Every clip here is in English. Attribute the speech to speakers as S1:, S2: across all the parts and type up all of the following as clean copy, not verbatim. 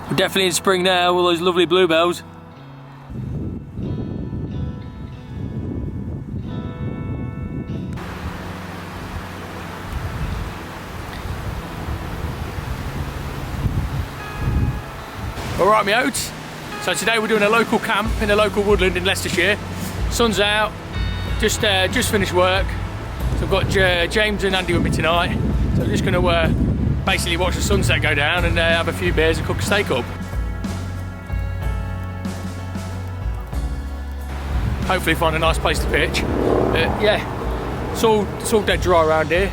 S1: We're definitely in spring now, all those lovely bluebells. Alright, my oats. So today we're doing a local camp in a local woodland in Leicestershire. Sun's out, just finished work. So I've got James and Andy with me tonight. So I'm just going to basically watch the sunset go down and have a few beers and cook a steak up. Hopefully find a nice place to pitch. Yeah, it's all dead dry around here.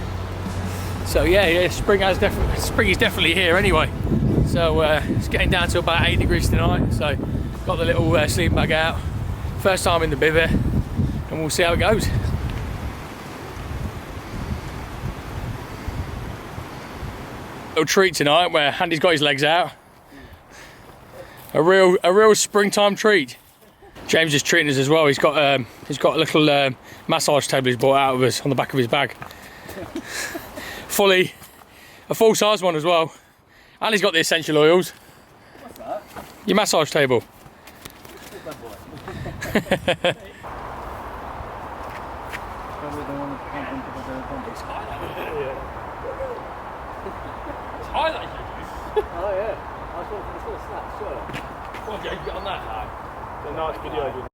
S1: So yeah, spring is definitely here anyway. So it's getting down to about 8 degrees tonight. So got the little sleeping bag out. First time in the bivvy, and we'll see how it goes. Little treat tonight where Andy's got his legs out. A real springtime treat. James is treating us as well. He's got a little massage table he's brought out of us on the back of his bag. A full size one as well. And he's got the essential oils.
S2: What's that?
S1: Your massage table. Highlight you.
S2: Oh yeah. I was going to snap, sure.
S1: Come on, James, get on that.
S2: It's a nice video.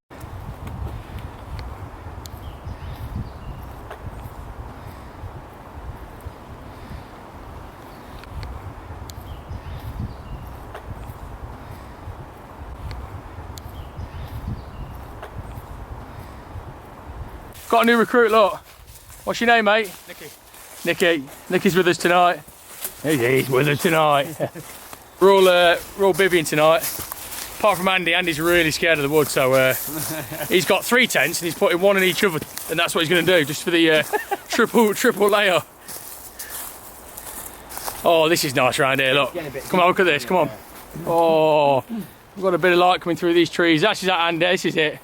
S1: Got a new recruit, look. What's your name, mate?
S2: Niki.
S1: Niki's with us tonight. He's with us tonight. We're all bivvying tonight. Apart from Andy. Andy's really scared of the wood, so he's got 3 tents and he's putting one in each other, and that's what he's going to do, just for the triple layer. Oh, this is nice around here. Look, come on, look at this. Come on. Oh, we've got a bit of light coming through these trees. That's that, Andy. This is it.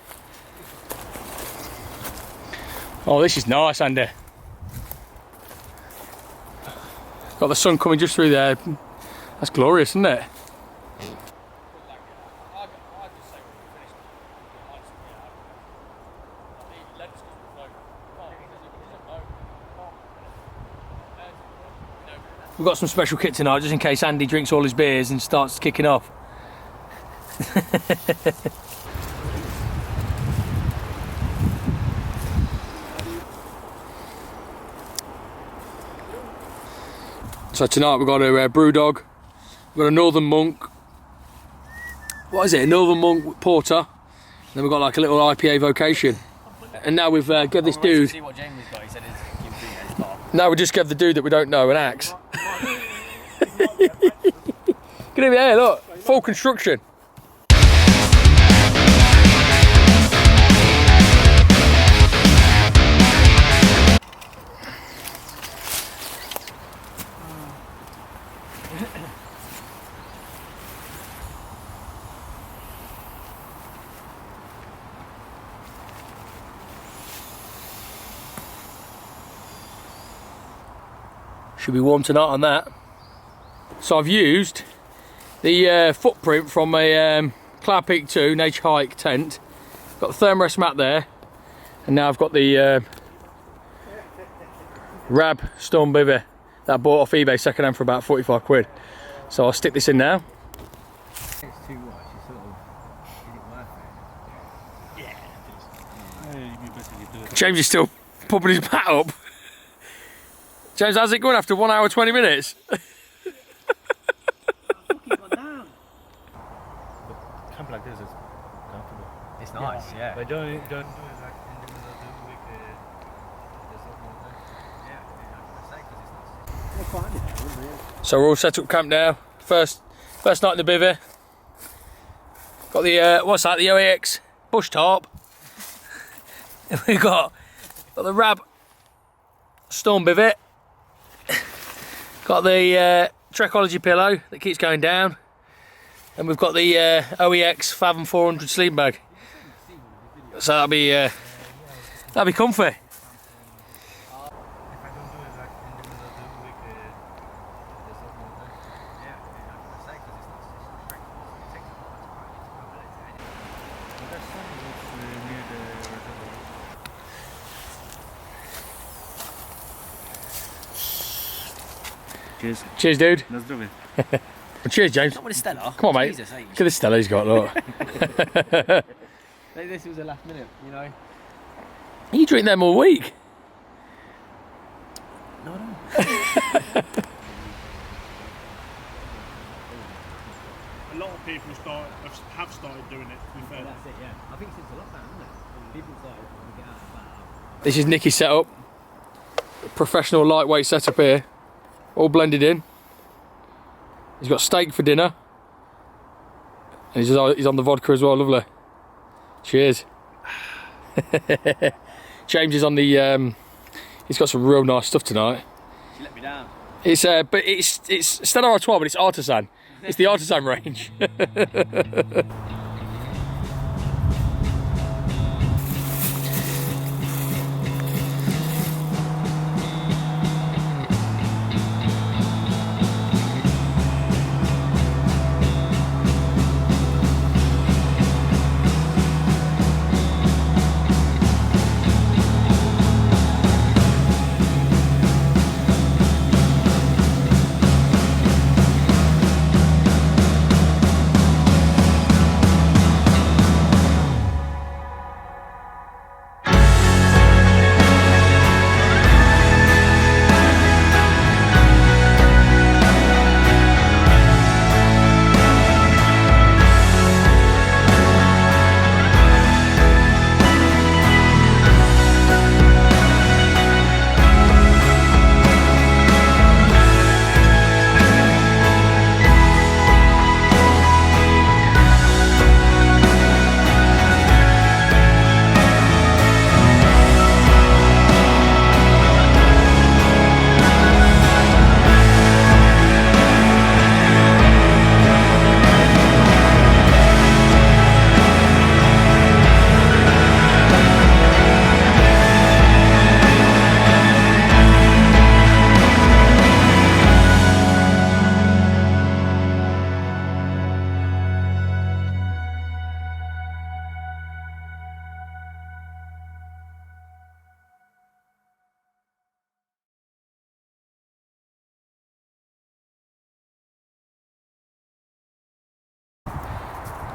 S1: Oh, this is nice, Andy. Got the sun coming just through there. That's glorious, isn't it? We've got some special kit tonight, just in case Andy drinks all his beers and starts kicking off. So tonight we've got a brew dog, we've got a Northern Monk, what is it, a Northern Monk Porter, then we've got like a little IPA Vocation. And now we've got this dude,
S2: See what James got. He said
S1: now we just gave the dude that we don't know an axe. Get over here, look, full construction. Should be warm tonight on that. So I've used the footprint from a Cloud Peak 2 Nature Hike tent. Got the thermarest mat there, and now I've got the Rab Storm Bivvy that I bought off eBay second hand for about 45 quid. So I'll stick this in now.
S2: It's too much. It's sort of, is it worth it? Yeah.
S1: James is still pumping his bat up. James, how's it going after 1 hour 20 minutes?
S3: Camp like this is comfortable.
S2: It's nice, yeah.
S3: But don't do it like in the middle of the week. There's something like that.
S1: So we're all set up camp now. First night in the bivvy. Got the what's that? The OAX bush tarp. And we got the Rab Storm Bivvy. Got the Trekology pillow that keeps going down, and we've got the OEX Fathom 400 sleeping bag. So that'll be comfy.
S3: Cheers.
S1: Cheers, dude.
S3: Na zdrowie.
S1: Well, cheers, James.
S2: Not with a Stella.
S1: Come on, mate.
S2: Jesus,
S1: Look at this Stella he's got, look.
S2: This was the last minute, you know.
S1: You drink them all week.
S2: No, I don't.
S3: A lot of people have started doing it, to be fair.
S2: That's it, yeah. I think since the lockdown, isn't it? People started to get out of that.
S1: This is Niki's setup. Professional lightweight setup here. All blended in. He's got steak for dinner. And he's on the vodka as well, lovely. Cheers. James is on the he's got some real nice stuff tonight.
S2: She let me down.
S1: It's but it's Stella Artois, but it's artisan. It's the artisan range.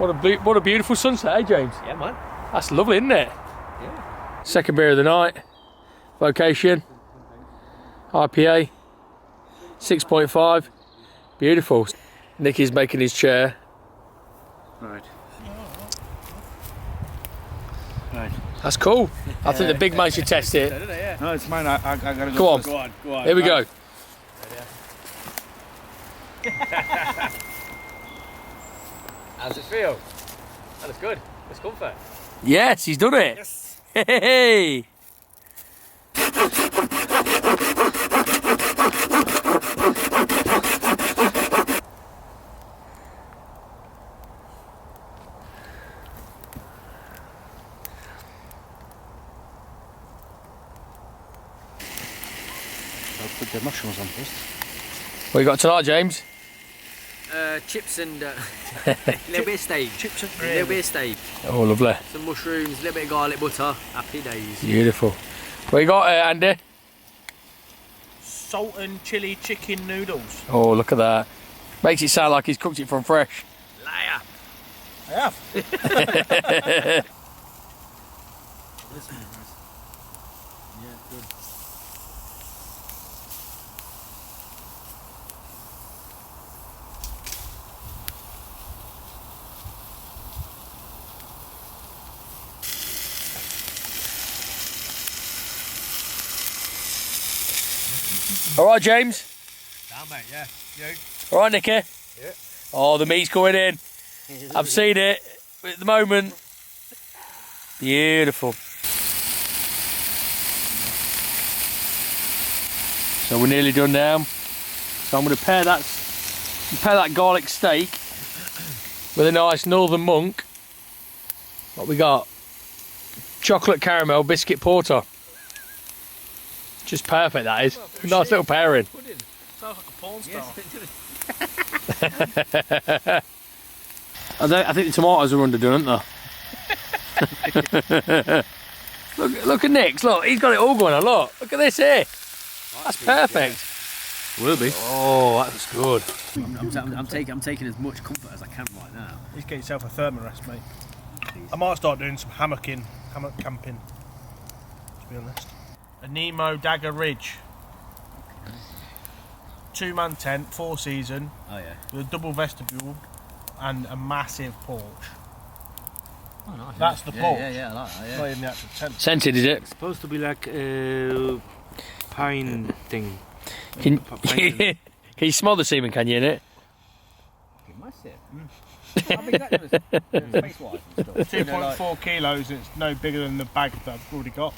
S1: What a beautiful sunset, eh, James?
S2: Yeah, man.
S1: That's lovely, isn't it?
S2: Yeah.
S1: Second beer of the night. Vocation. IPA. 6.5. Beautiful. Niki's making his chair.
S3: Right. Right.
S1: That's cool. I think the big man should test it.
S3: No, it's mine. I gotta go.
S1: Come on.
S3: First.
S2: Go on.
S1: Here we go.
S2: How's it feel? That looks good. It's comfort.
S1: Yes, he's done it.
S3: Yes.
S1: Hey.
S3: I'll put the mushrooms on first.
S1: What you got tonight, James?
S2: Chips and little bit of steak.
S3: Chips and
S2: Little bit of steak.
S1: Oh, lovely.
S2: Some mushrooms, a little bit of garlic butter. Happy days.
S1: Beautiful. What you got, Andy?
S3: Salt and chili chicken noodles.
S1: Oh, look at that. Makes it sound like he's cooked it from fresh.
S2: Liar.
S3: I have.
S2: Yeah, good.
S1: All right, James.
S2: Down, mate. Yeah. You.
S1: All right, Niki.
S2: Yeah.
S1: Oh, the meat's going in. I've seen it at the moment. Beautiful. So we're nearly done now. So I'm going to pair that garlic steak with a nice Northern Monk. What we got? Chocolate caramel biscuit porter. Just perfect, that is. Nice little pairing.
S3: Pudding. Sounds like a porn star.
S2: Yes.
S1: I think the tomatoes are underdone, aren't they? look at Nick's, look, he's got it all going on, look at this here. That's perfect. Will be.
S2: Oh, that's good.
S4: I'm taking as much comfort as I can right now.
S3: Just get yourself a thermarest, mate. I might start doing some hammock camping, to be honest. A Nemo Dagger Ridge. 2-man tent, 4-season,
S4: Oh yeah.
S3: with a double vestibule and a massive porch.
S4: Oh, nice.
S3: That's the porch.
S4: Yeah, I like that.
S3: Not even the actual tent.
S1: Scented, is it?
S5: Supposed to be like a pine thing.
S1: Can, can you smell the semen, can you, in it?
S4: Massive. I mean, that space-wise and stuff.
S3: 2.4 kilos, it's no bigger than the bag that I've already got.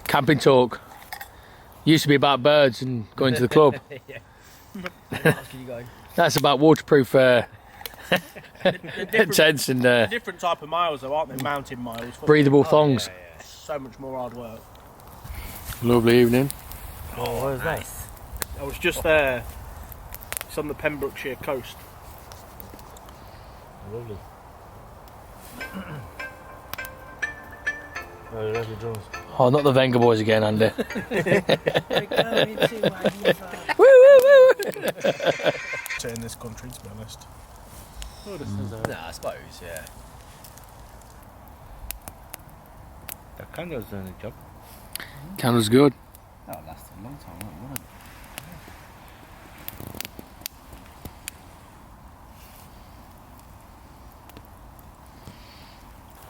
S1: Camping talk. Used to be about birds and going to the club. That's about waterproof tents and
S3: Different type of miles though, aren't they? Mountain miles.
S1: breathable thongs.
S3: So much more hard work.
S1: Lovely evening.
S5: Oh, what is that?
S3: I was just there. It's on the Pembrokeshire coast.
S5: Lovely. Oh, Leslie Jones.
S1: Oh, not the Venga boys again, Andy.
S3: In this country, to be honest.
S4: Nah, I suppose, yeah.
S5: The candle's doing the job.
S1: Candle's good.
S4: That'll last a long time, won't it?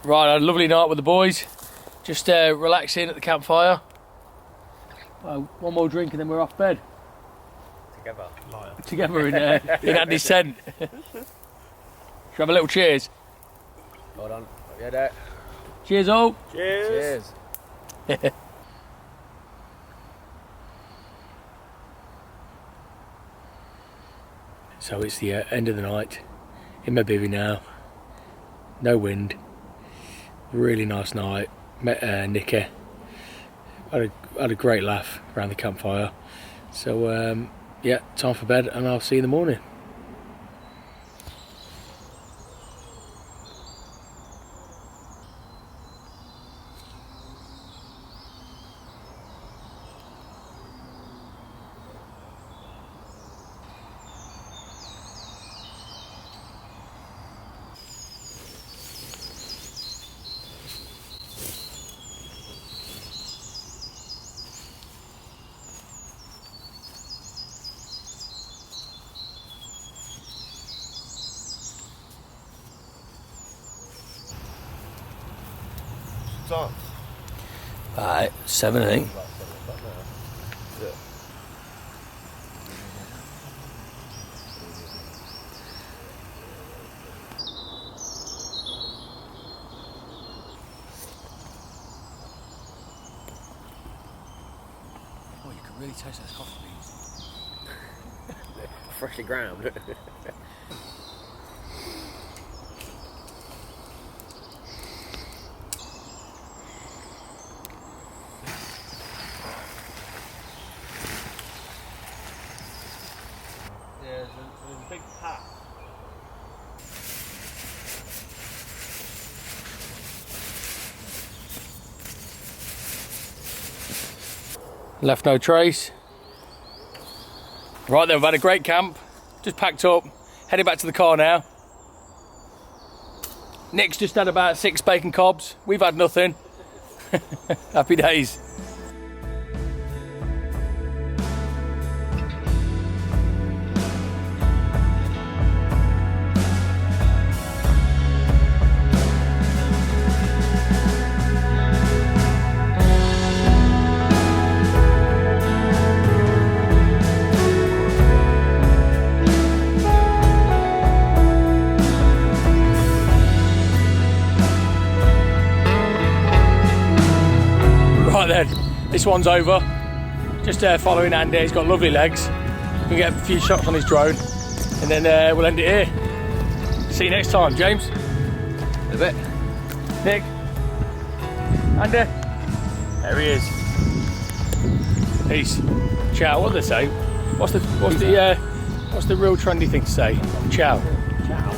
S1: Right, I had a lovely night with the boys. Just relaxing at the campfire. One more drink and then we're off bed. Together in Andy's tent. Should we have a little cheers?
S2: Hold on. Yeah, there.
S1: Cheers all.
S2: Cheers.
S1: So it's the end of the night in my bivvy now. No wind. Really nice night. Met Niki. Had a great laugh around the campfire. So yeah, time for bed and I'll see you in the morning.
S5: Stop.
S1: 7 I think.
S4: Oh, you can really taste those coffee beans.
S2: Freshly ground.
S3: There's a big path.
S1: Left no trace. Right then, we've had a great camp. Just packed up, heading back to the car now. Nick's just had about 6 bacon cobs. We've had nothing. Happy days. Right then, this one's over. Just following Andy, he's got lovely legs. We can get a few shots on his drone and then we'll end it here. See you next time, James.
S2: In a bit.
S1: Nick. Andy. There he is. Peace. Ciao, what do they say? What's the real trendy thing to say? Ciao.
S4: Ciao.